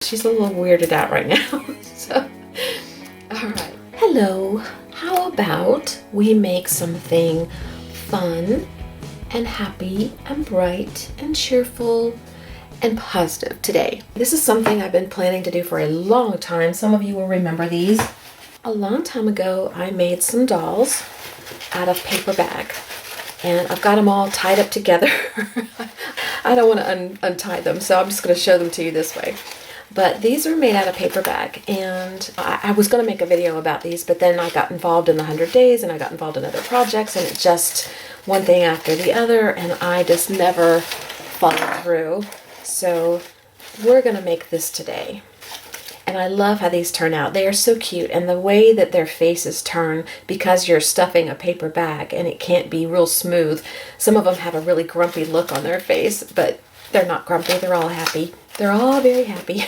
she's a little weirded out right now. So, all right. Hello. How about we make something fun and happy and bright and cheerful and positive today? This is something I've been planning to do for a long time. Some of you will remember these. A long time ago, I made some dolls out of paper bag, and I've got them all tied up together. I don't want to untie them, so I'm just going to show them to you this way. But these are made out of paper bag, and I was going to make a video about these, but then I got involved in the 100 days, and I got involved in other projects, and it just one thing after the other, and I just never followed through. So we're going to make this today. And I love how these turn out. They are so cute, and the way that their faces turn, because you're stuffing a paper bag and it can't be real smooth. Some of them have a really grumpy look on their face, but they're not grumpy. They're all happy. They're all very happy.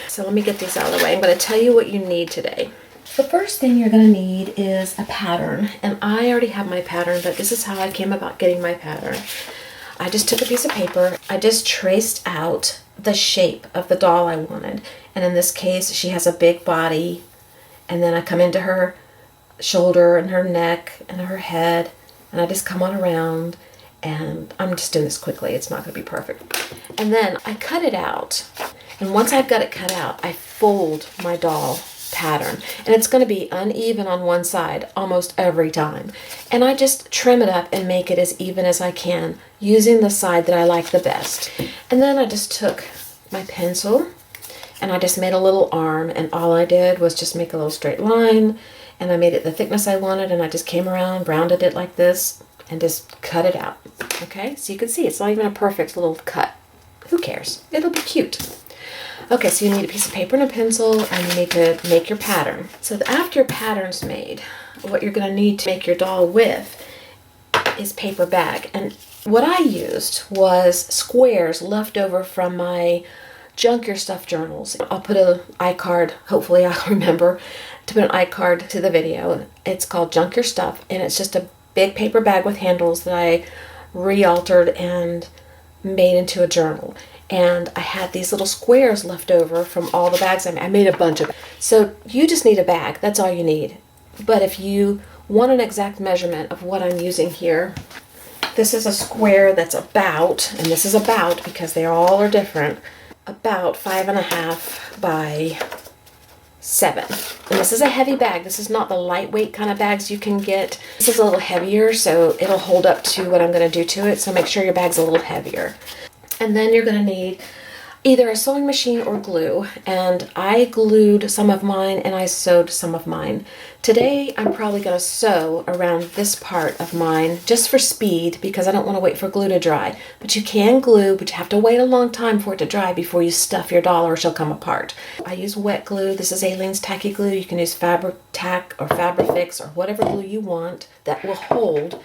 So let me get these out of the way. I'm going to tell you what you need today. The first thing you're going to need is a pattern. And I already have my pattern, but this is how I came about getting my pattern. I just took a piece of paper. I just traced out the shape of the doll I wanted. And in this case, she has a big body. And then I come into her shoulder and her neck and her head. And I just come on around. And I'm just doing this quickly. It's not going to be perfect. And then I cut it out. And once I've got it cut out, I fold my doll pattern. And it's going to be uneven on one side almost every time. And I just trim it up and make it as even as I can using the side that I like the best. And then I just took my pencil and I just made a little arm, and all I did was just make a little straight line, and I made it the thickness I wanted, and I just came around, rounded it like this, and just cut it out. Okay, so you can see it's not even a perfect little cut. Who cares? It'll be cute. Okay, so you need a piece of paper and a pencil, and you need to make your pattern. So after your pattern's made, what you're going to need to make your doll with is paper bag. And what I used was squares left over from my Junk Your Stuff journals. I'll put an iCard, hopefully I'll remember to put an iCard to the video. It's called Junk Your Stuff, and it's just a big paper bag with handles that I re-altered and made into a journal. And I had these little squares left over from all the bags I made. I made a bunch of them. So you just need a bag. That's all you need. But if you want an exact measurement of what I'm using here, this is a square that's about, and this is about because they all are different, about 5.5 by 7. And this is a heavy bag. This is not the lightweight kind of bags you can get. This is a little heavier, so it'll hold up to what I'm going to do to it. So make sure your bag's a little heavier. And then you're going to need either a sewing machine or glue. And I glued some of mine and I sewed some of mine. Today I'm probably going to sew around this part of mine just for speed because I don't want to wait for glue to dry. But you can glue, but you have to wait a long time for it to dry before you stuff your doll or she'll come apart. I use wet glue. This is Aleene's Tacky Glue. You can use Fabric Tack or Fabrifix or whatever glue you want that will hold.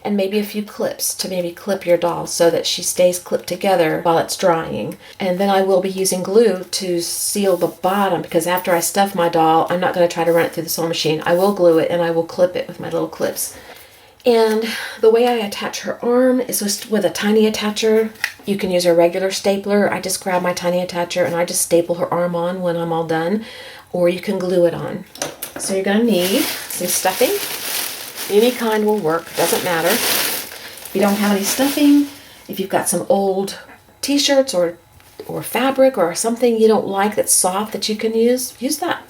And maybe a few clips to maybe clip your doll so that she stays clipped together while it's drying. And then I will be using glue to seal the bottom because after I stuff my doll, I'm not going to try to run it through the sewing machine. I will glue it and I will clip it with my little clips. And the way I attach her arm is just with a tiny attacher. You can use a regular stapler. I just grab my tiny attacher and I just staple her arm on when I'm all done. Or you can glue it on. So you're going to need some stuffing. Any kind will work, doesn't matter. If you don't have any stuffing, if you've got some old t-shirts or fabric or something you don't like that's soft that you can use that.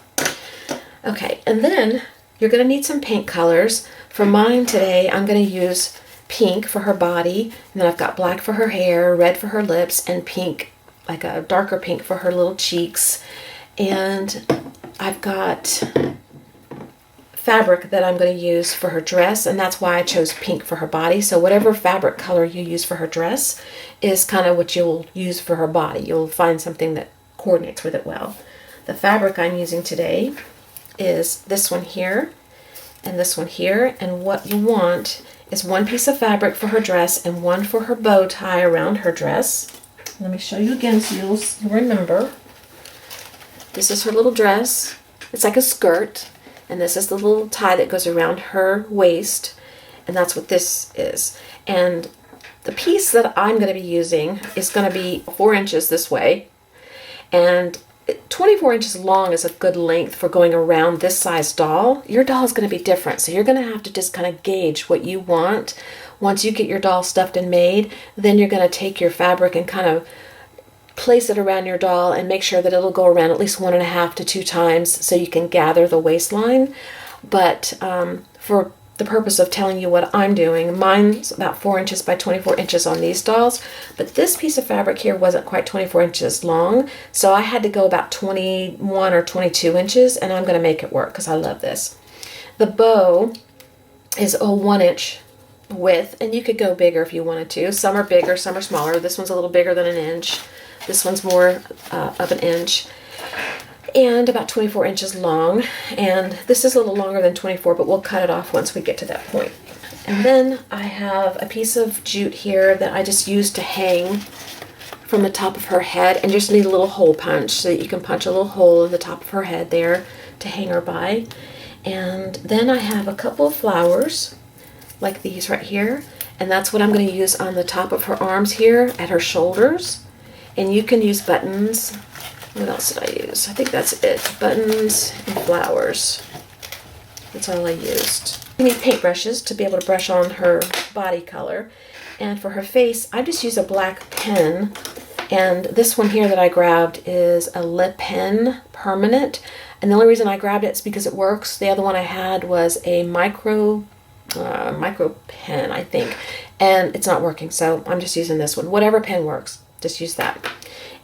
Okay, and then you're going to need some paint colors. For mine today, I'm going to use pink for her body, and then I've got black for her hair, red for her lips, and pink, like a darker pink for her little cheeks. And I've got fabric that I'm going to use for her dress, and that's why I chose pink for her body. So whatever fabric color you use for her dress is kind of what you'll use for her body. You'll find something that coordinates with it well. The fabric I'm using today is this one here and this one here, and what you want is one piece of fabric for her dress and one for her bow tie around her dress. Let me show you again so you'll remember. This is her little dress. It's like a skirt. And this is the little tie that goes around her waist. And that's what this is. And the piece that I'm going to be using is going to be 4 inches this way. And 24 inches long is a good length for going around this size doll. Your doll is going to be different, so you're going to have to just kind of gauge what you want. Once you get your doll stuffed and made, then you're going to take your fabric and kind of place it around your doll and make sure that it'll go around at least 1.5 to 2 times so you can gather the waistline. But for the purpose of telling you what I'm doing, mine's about 4 inches by 24 inches on these dolls, but this piece of fabric here wasn't quite 24 inches long, so I had to go about 21 or 22 inches, and I'm going to make it work because I love this. The bow is a 1 inch width, and you could go bigger if you wanted to. Some are bigger, some are smaller. This one's a little bigger than 1 inch. This one's more of 1 inch. And about 24 inches long, and this is a little longer than 24, but we'll cut it off once we get to that point. And then I have a piece of jute here that I just used to hang from the top of her head, and just need a little hole punch so that you can punch a little hole in the top of her head there to hang her by. And then I have a couple of flowers like these right here, and that's what I'm going to use on the top of her arms here at her shoulders. And you can use buttons. What else did I use? I think that's it. Buttons and flowers. That's all I used. You need paintbrushes to be able to brush on her body color. And for her face, I just use a black pen. And this one here that I grabbed is a lip pen permanent. And the only reason I grabbed it is because it works. The other one I had was a micro pen, I think. And it's not working, so I'm just using this one. Whatever pen works, just use that.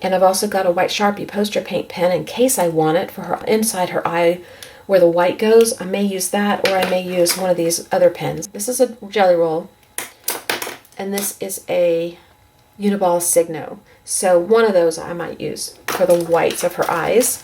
And I've also got a white Sharpie poster paint pen in case I want it for her inside her eye where the white goes. I may use that, or I may use one of these other pens. This is a Jelly Roll, and this is a Uniball Signo. So one of those I might use for the whites of her eyes.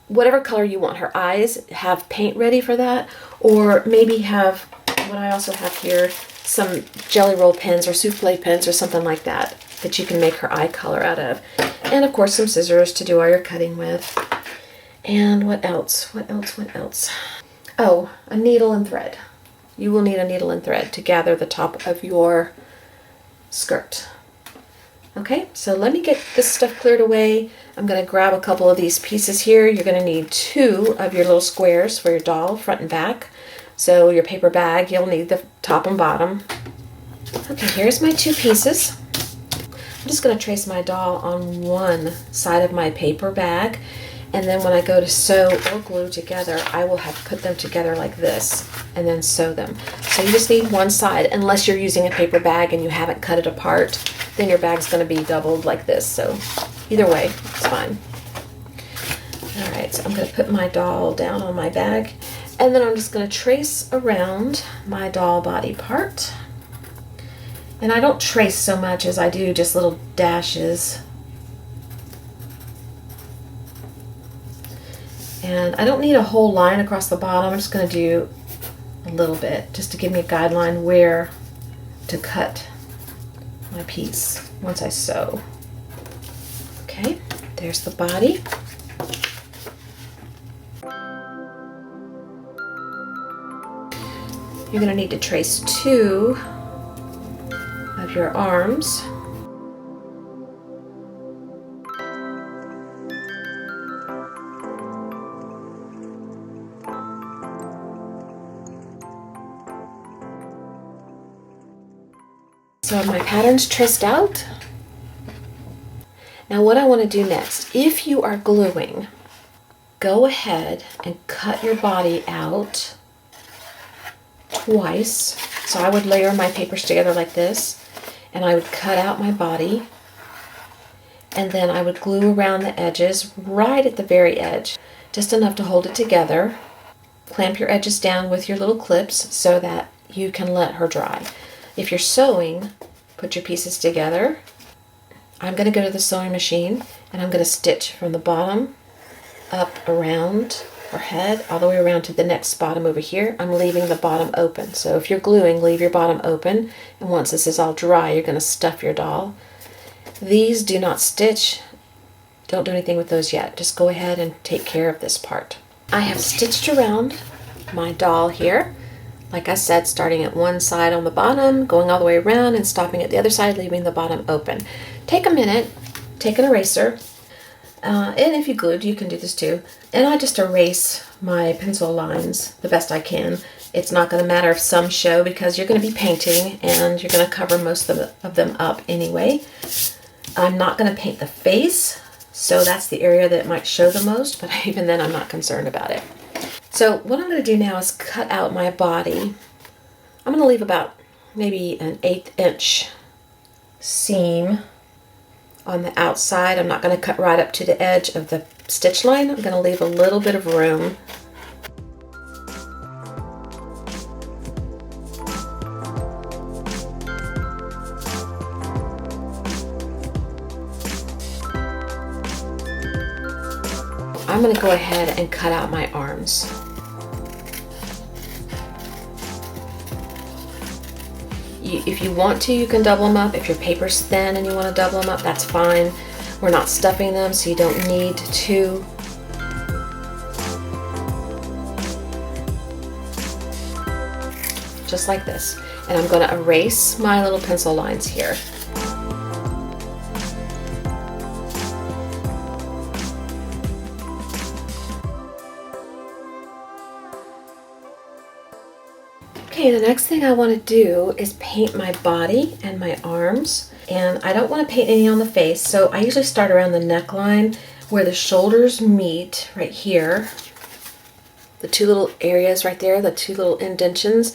Whatever color you want her eyes, have paint ready for that, or maybe have what I also have here, some Jelly Roll pens or souffle pens or something like that you can make her eye color out of. And of course some scissors to do all your cutting with. And what else? What else? Oh, a needle and thread. You will need a needle and thread to gather the top of your skirt. Okay, so let me get this stuff cleared away. I'm going to grab a couple of these pieces here. You're going to need 2 of your little squares for your doll, front and back. So your paper bag, you'll need the top and bottom. Okay, here's my 2 pieces. I'm just going to trace my doll on one side of my paper bag, and then when I go to sew or glue together, I will have put them together like this and then sew them. So you just need one side, unless you're using a paper bag and you haven't cut it apart, then your bag's going to be doubled like this. So either way, it's fine. Alright, so I'm going to put my doll down on my bag, and then I'm just going to trace around my doll body part. And I don't trace so much as I do just little dashes. And I don't need a whole line across the bottom. I'm just going to do a little bit just to give me a guideline where to cut my piece once I sew. Okay, there's the body. You're going to need to trace 2 of your arms. So my pattern's traced out. Now what I want to do next, if you are gluing, go ahead and cut your body out twice. So I would layer my papers together like this, and I would cut out my body, and then I would glue around the edges right at the very edge, just enough to hold it together. Clamp your edges down with your little clips so that you can let her dry. If you're sewing, put your pieces together. I'm going to go to the sewing machine, and I'm going to stitch from the bottom up around her head all the way around to the next bottom over here. I'm leaving the bottom open. So if you're gluing, leave your bottom open, and once this is all dry, you're going to stuff your doll. These do not stitch. Don't do anything with those yet. Just go ahead and take care of this part. I have stitched around my doll here, like I said, starting at one side on the bottom, going all the way around and stopping at the other side, leaving the bottom open. Take a minute, take an eraser, And if you glued, you can do this too. And I just erase my pencil lines the best I can. It's not going to matter if some show because you're going to be painting and you're going to cover most of them up anyway. I'm not going to paint the face, so that's the area that might show the most, but even then I'm not concerned about it. So what I'm going to do now is cut out my body. I'm going to leave about maybe an 1/8 inch seam on the outside. I'm not going to cut right up to the edge of the stitch line. I'm going to leave a little bit of room. I'm going to go ahead and cut out my arms. If you want to, you can double them up. If your paper's thin and you want to double them up, that's fine. We're not stuffing them, so you don't need to. Just like this. And I'm going to erase my little pencil lines here. Okay, the next thing I want to do is paint my body and my arms. And I don't want to paint any on the face, so I usually start around the neckline where the shoulders meet right here. The two little areas right there, the two little indentions.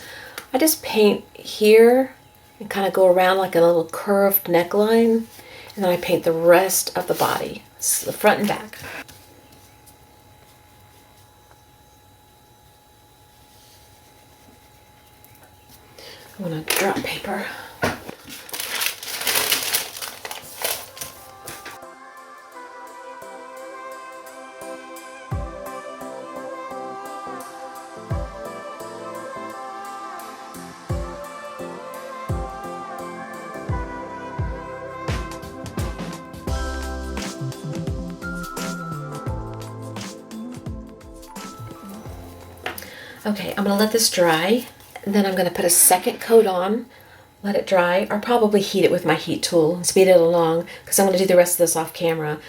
I just paint here and kind of go around like a little curved neckline. And then I paint the rest of the body, the front and back. I'm going to drop paper. Okay, I'm going to let this dry. Then I'm going to put a second coat on, let it dry, or probably heat it with my heat tool and speed it along because I'm going to do the rest of this off camera.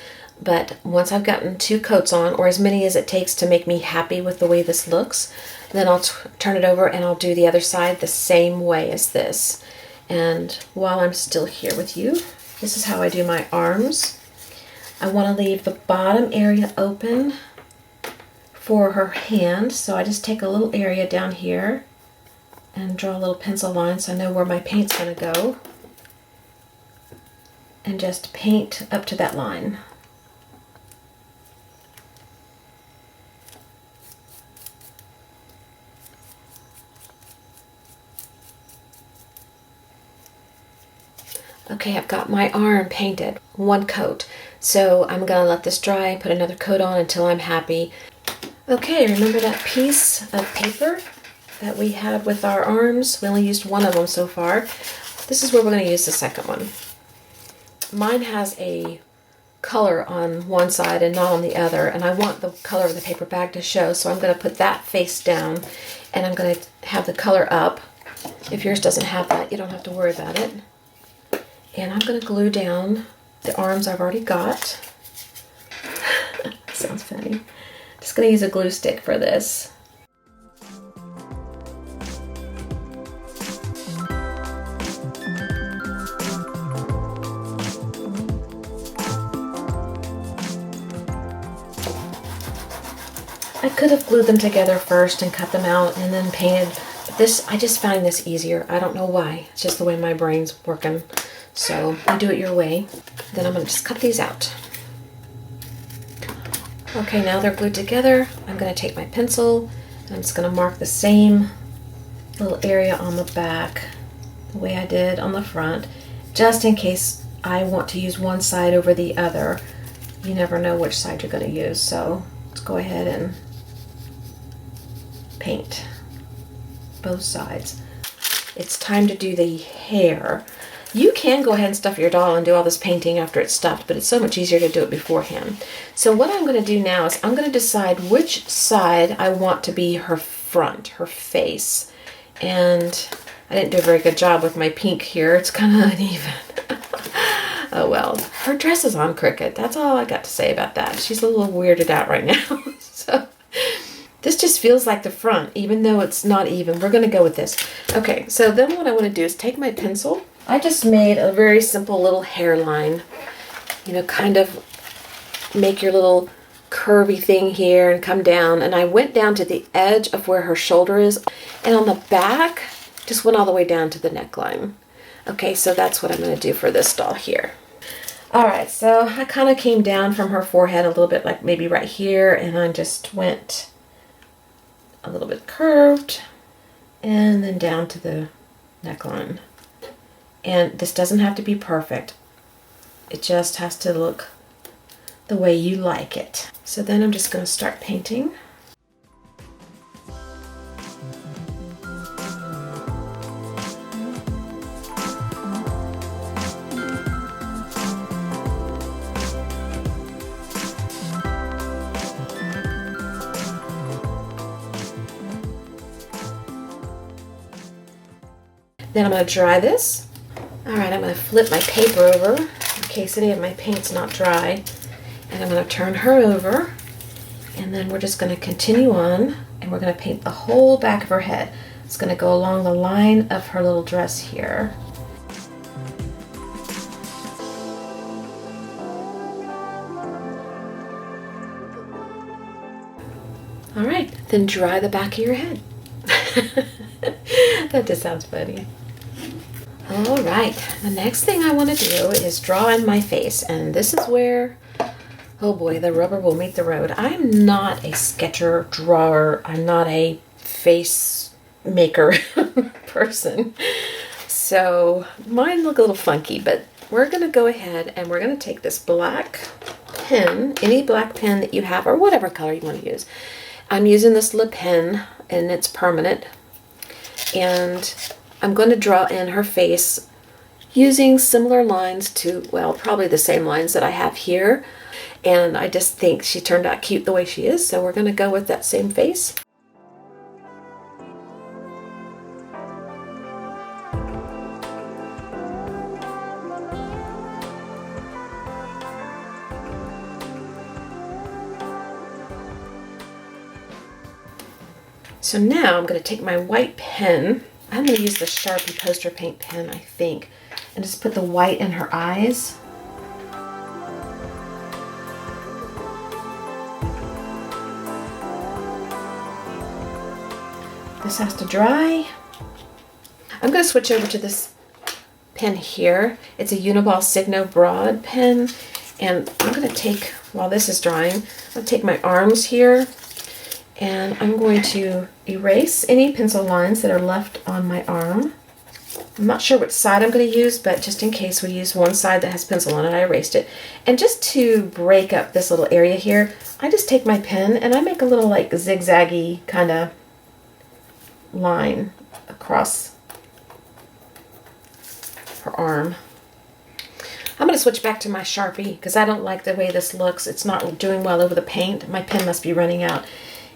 But once I've gotten 2 coats on, or as many as it takes to make me happy with the way this looks, then I'll turn it over and I'll do the other side the same way as this. And while I'm still here with you, this is how I do my arms. I want to leave the bottom area open for her hand, so I just take a little area down here and draw a little pencil line so I know where my paint's going to go. And just paint up to that line. Okay, I've got my arm painted, 1 coat. So I'm going to let this dry, put another coat on until I'm happy. Okay, remember that piece of paper that we had with our arms? We only used 1 of them so far. This is where we're going to use the second one. Mine has a color on one side and not on the other, and I want the color of the paper bag to show, so I'm going to put that face down and I'm going to have the color up. If yours doesn't have that, you don't have to worry about it. And I'm going to glue down the arms I've already got. Sounds funny. Just going to use a glue stick for this. I could have glued them together first and cut them out and then painted. But this, I just find this easier. I don't know why. It's just the way my brain's working. So you do it your way. Then I'm going to just cut these out. Okay, now they're glued together. I'm going to take my pencil and I'm just going to mark the same little area on the back the way I did on the front, just in case I want to use one side over the other. You never know which side you're going to use, so let's go ahead and paint both sides. It's time to do the hair. You can go ahead and stuff your doll and do all this painting after it's stuffed, but it's so much easier to do it beforehand. So what I'm going to do now is I'm going to decide which side I want to be her front, her face. And I didn't do a very good job with my pink here. It's kind of uneven. Oh well, her dress is on crooked. That's all I got to say about that. She's a little weirded out right now. So this just feels like the front, even though it's not even. We're gonna go with this. Okay, so then what I wanna do is take my pencil. I just made a very simple little hairline. You know, kind of make your little curvy thing here and come down. And I went down to the edge of where her shoulder is. And on the back, just went all the way down to the neckline. Okay, so that's what I'm gonna do for this doll here. All right, so I kind of came down from her forehead a little bit, like maybe right here, and I just went a little bit curved and then down to the neckline. And this doesn't have to be perfect. It just has to look the way you like it. So then I'm just going to start painting. Then I'm going to dry this. All right, I'm going to flip my paper over in case any of my paint's not dry. And I'm going to turn her over. And then we're just going to continue on. And we're going to paint the whole back of her head. It's going to go along the line of her little dress here. All right, then dry the back of your head. That just sounds funny. All right, the next thing I want to do is draw in my face, and this is where, oh boy, the rubber will meet the road. I'm not a sketcher, drawer. I'm not a face maker person. So mine look a little funky, but we're going to go ahead and we're going to take this black pen, any black pen that you have, or whatever color you want to use. I'm using this Le Pen, and it's permanent. And I'm going to draw in her face using similar lines to, well, probably the same lines that I have here. And I just think she turned out cute the way she is, so we're going to go with that same face. So now I'm going to take my white pen. I'm going to use the Sharpie poster paint pen, I think, and just put the white in her eyes. This has to dry. I'm going to switch over to this pen here. It's a Uniball Signo Broad pen, and I'm going to take, while this is drying, I'm going to take my arms here, and I'm going to erase any pencil lines that are left on my arm. I'm not sure which side I'm going to use, but just in case we use one side that has pencil on it, I erased it. And just to break up this little area here, I just take my pen and I make a little like zigzaggy kind of line across her arm. I'm going to switch back to my Sharpie because I don't like the way this looks. It's not doing well over the paint. My pen must be running out.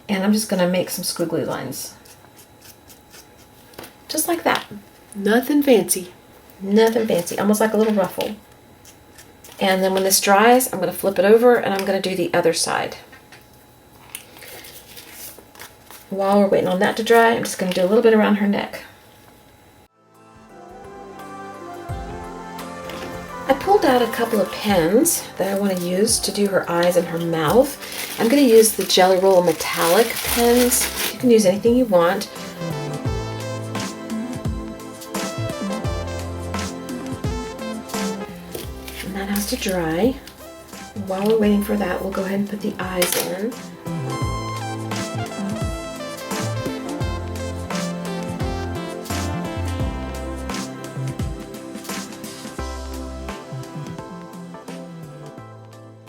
And I'm just going to make some squiggly lines. Just like that. Nothing fancy. Nothing fancy. Almost like a little ruffle. And then when this dries, I'm going to flip it over and I'm going to do the other side. While we're waiting on that to dry, I'm just going to do a little bit around her neck. I pulled out a couple of pens that I want to use to do her eyes and her mouth. I'm going to use the Jelly Roll metallic pens. You can use anything you want. And that has to dry. While we're waiting for that, we'll go ahead and put the eyes in.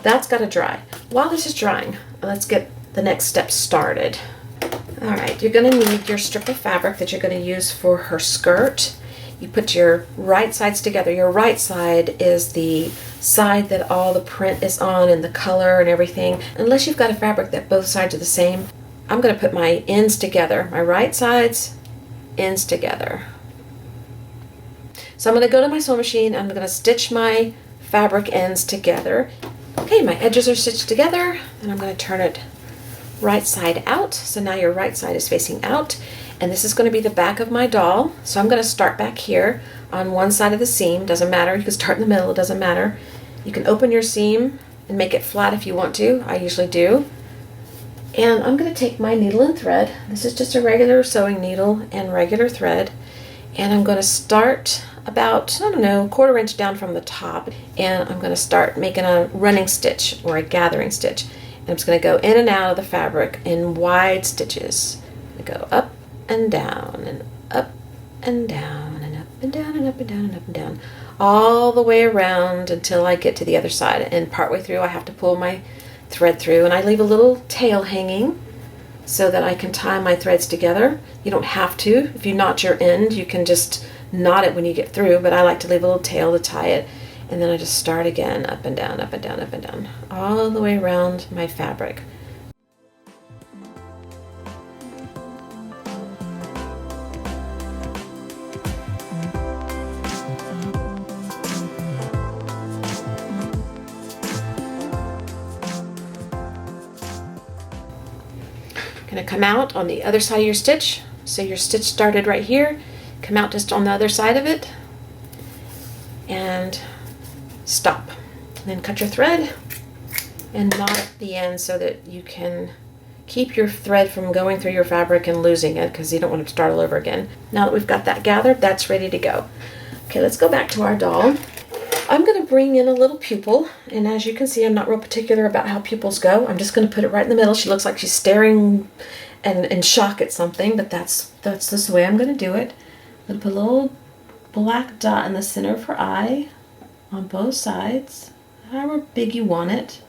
That's got to dry. While this is drying, let's get the next step started. All right, you're going to need your strip of fabric that you're going to use for her skirt. You put your right sides together. Your right side is the side that all the print is on and the color and everything. Unless you've got a fabric that both sides are the same, I'm going to put my ends together. My right sides, ends together. So I'm going to go to my sewing machine. I'm going to stitch my fabric ends together. Okay, my edges are stitched together, and I'm going to turn it right side out. So now your right side is facing out, and this is going to be the back of my doll. So I'm going to start back here on one side of the seam. Doesn't matter, you can start in the middle, it doesn't matter. You can open your seam and make it flat if you want to. I usually do. And I'm going to take my needle and thread. This is just a regular sewing needle and regular thread. And I'm going to start about, I don't know, 1/4 inch down from the top. And I'm going to start making a running stitch or a gathering stitch. And I'm just going to go in and out of the fabric in wide stitches. I go up and down and up and down and up and down and up and down and up and down, all the way around until I get to the other side. And partway through I have to pull my thread through, and I leave a little tail hanging so that I can tie my threads together. You don't have to. If you knot your end, you can just knot it when you get through, but I like to leave a little tail to tie it. And then I just start again, up and down, up and down, up and down, all the way around my fabric. Going to come out on the other side of your stitch. So your stitch started right here, come out just on the other side of it, and stop. And then cut your thread and knot at the end so that you can keep your thread from going through your fabric and losing it, because you don't want to start all over again. Now that we've got that gathered, that's ready to go. Okay, let's go back to our doll. I'm going to bring in a little pupil, and as you can see, I'm not real particular about how pupils go. I'm just going to put it right in the middle. She looks like she's staring and in shock at something, but that's just the way I'm going to do it. I'm going to put a little black dot in the center of her eye on both sides, however big you want it.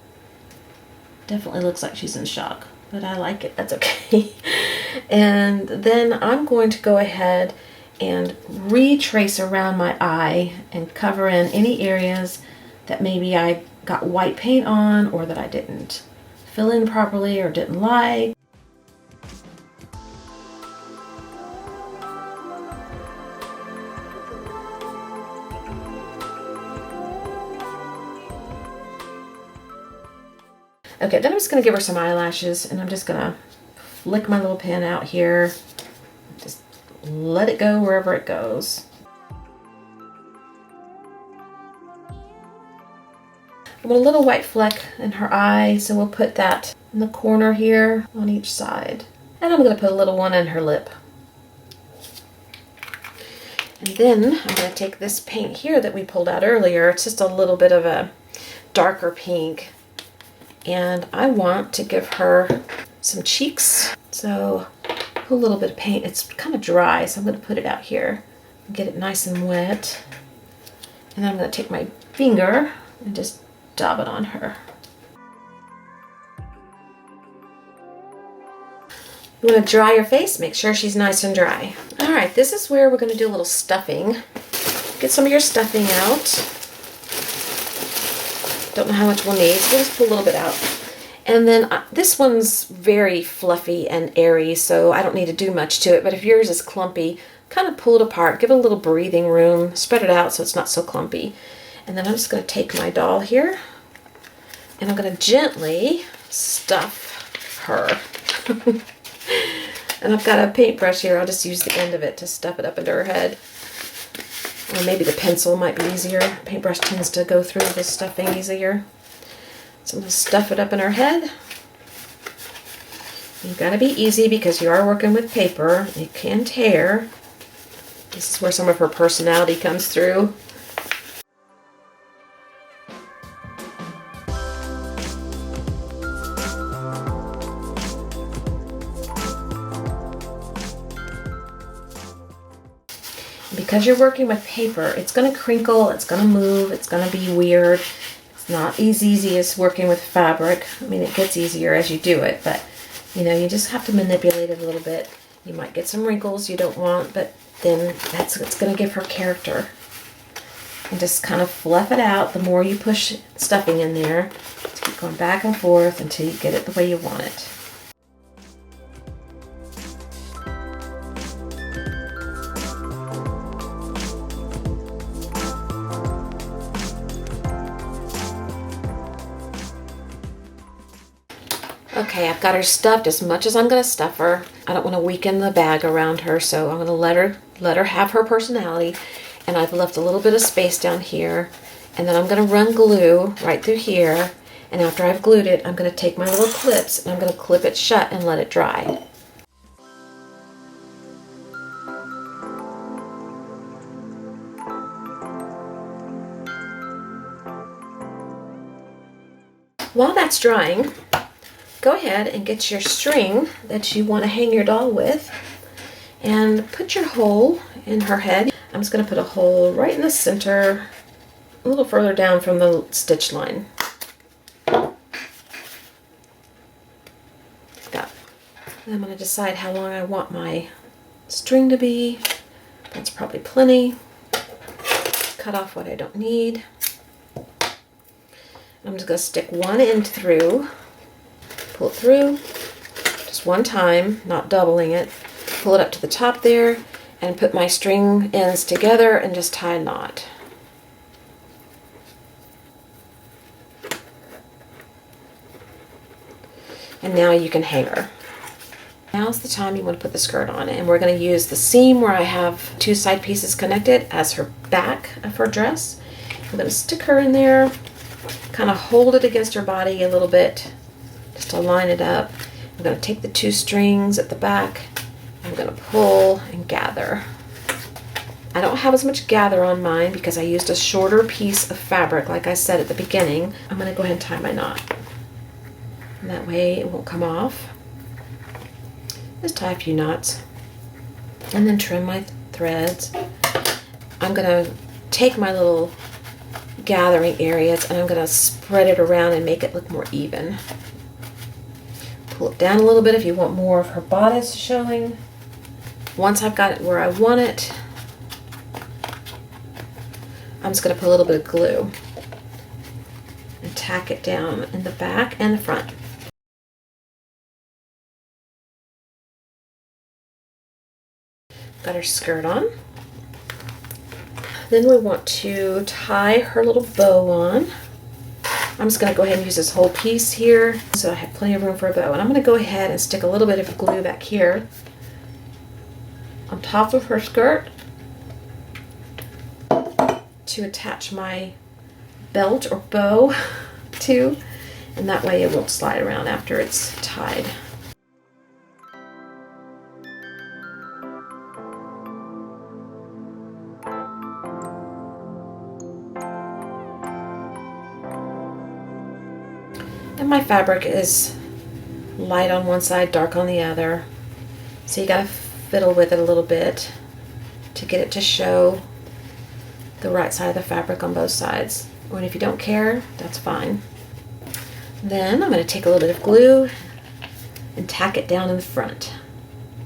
Definitely looks like she's in shock, but I like it. That's okay. And then I'm going to go ahead and retrace around my eye and cover in any areas that maybe I got white paint on or that I didn't fill in properly or didn't like. Okay, then I'm just going to give her some eyelashes, and I'm just going to flick my little pen out here. Just let it go wherever it goes. I want a little white fleck in her eye, so we'll put that in the corner here on each side. And I'm going to put a little one in her lip. And then I'm going to take this paint here that we pulled out earlier. It's just a little bit of a darker pink. And I want to give her some cheeks. So put a little bit of paint. It's kind of dry, so I'm going to put it out here and get it nice and wet. And then I'm going to take my finger and just dab it on her. You want to dry your face, make sure she's nice and dry. All right, this is where we're going to do a little stuffing. Get some of your stuffing out. Don't know how much we'll need, so we'll just pull a little bit out. And then this one's very fluffy and airy, so I don't need to do much to it, but if yours is clumpy, kind of pull it apart, give it a little breathing room, spread it out so it's not so clumpy. And then I'm just going to take my doll here, and I'm going to gently stuff her. And I've got a paintbrush here. I'll just use the end of it to stuff it up into her head. Or maybe the pencil might be easier. Paintbrush tends to go through the stuffing easier. So I'm going to stuff it up in her head. You've got to be easy because you are working with paper. It can tear. This is where some of her personality comes through. Because you're working with paper, it's going to crinkle, it's going to move, it's going to be weird. It's not as easy as working with fabric. I mean, it gets easier as you do it, but you know, you just have to manipulate it a little bit. You might get some wrinkles you don't want, but then that's what's going to give her character. And just kind of fluff it out. The more you push stuffing in there, just keep going back and forth until you get it the way you want it. Okay, I've got her stuffed as much as I'm going to stuff her. I don't want to weaken the bag around her, so I'm going to let her have her personality. And I've left a little bit of space down here. And then I'm going to run glue right through here. And after I've glued it, I'm going to take my little clips and I'm going to clip it shut and let it dry. While that's drying, go ahead and get your string that you want to hang your doll with and put your hole in her head. I'm just going to put a hole right in the center, a little further down from the stitch line. Like that. And I'm going to decide how long I want my string to be. That's probably plenty. Cut off what I don't need. I'm just going to stick one end through, pull it through just one time, not doubling it, pull it up to the top there, and put my string ends together and just tie a knot. And now you can hang her. Now's the time you want to put the skirt on, and we're going to use the seam where I have two side pieces connected as her back of her dress. I'm going to stick her in there, kind of hold it against her body a little bit just to line it up. I'm going to take the two strings at the back. I'm going to pull and gather. I don't have as much gather on mine because I used a shorter piece of fabric like I said at the beginning. I'm going to go ahead and tie my knot. And that way it won't come off. Just tie a few knots and then trim my threads. I'm going to take my little gathering areas and I'm going to spread it around and make it look more even. Pull it down a little bit if you want more of her bodice showing. Once I've got it where I want it, I'm just going to put a little bit of glue and tack it down in the back and the front. Got her skirt on. Then we want to tie her little bow on. I'm just going to go ahead and use this whole piece here so I have plenty of room for a bow. And I'm going to go ahead and stick a little bit of glue back here on top of her skirt to attach my belt or bow to, and that way it won't slide around after it's tied. And my fabric is light on one side, dark on the other. So you gotta fiddle with it a little bit to get it to show the right side of the fabric on both sides. And if you don't care, that's fine. Then I'm gonna take a little bit of glue and tack it down in the front.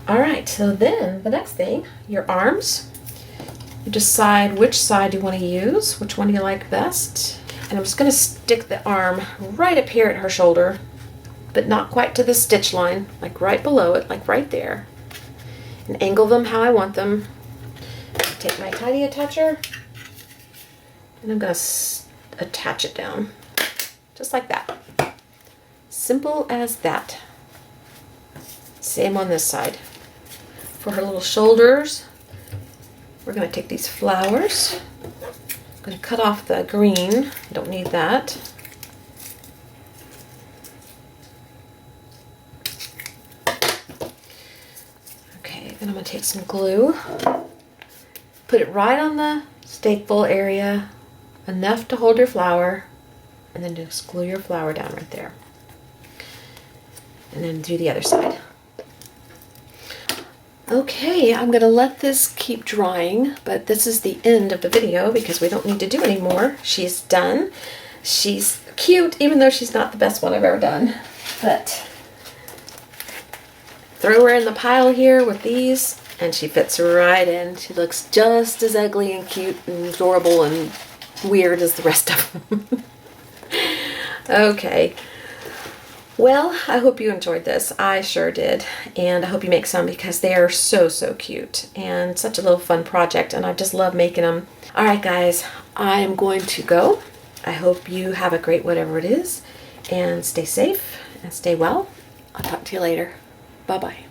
All right, so then the next thing, your arms. You decide which side you wanna use, which one you like best. And I'm just going to stick the arm right up here at her shoulder, but not quite to the stitch line, like right below it, like right there. And angle them how I want them. Take my tidy attacher, and I'm going to attach it down, just like that. Simple as that. Same on this side. For her little shoulders, we're going to take these flowers. I'm going to cut off the green. Don't need that. Okay, then I'm going to take some glue, put it right on the staple area, enough to hold your flower, and then just glue your flower down right there. And then do the other side. Okay, I'm going to let this keep drying, but this is the end of the video because we don't need to do any more. She's done. She's cute, even though she's not the best one I've ever done. But throw her in the pile here with these, and she fits right in. She looks just as ugly and cute and adorable and weird as the rest of them. Okay. Well, I hope you enjoyed this. I sure did. And I hope you make some because they are so, so cute. And such a little fun project. And I just love making them. All right, guys. I am going to go. I hope you have a great whatever it is. And stay safe and stay well. I'll talk to you later. Bye-bye.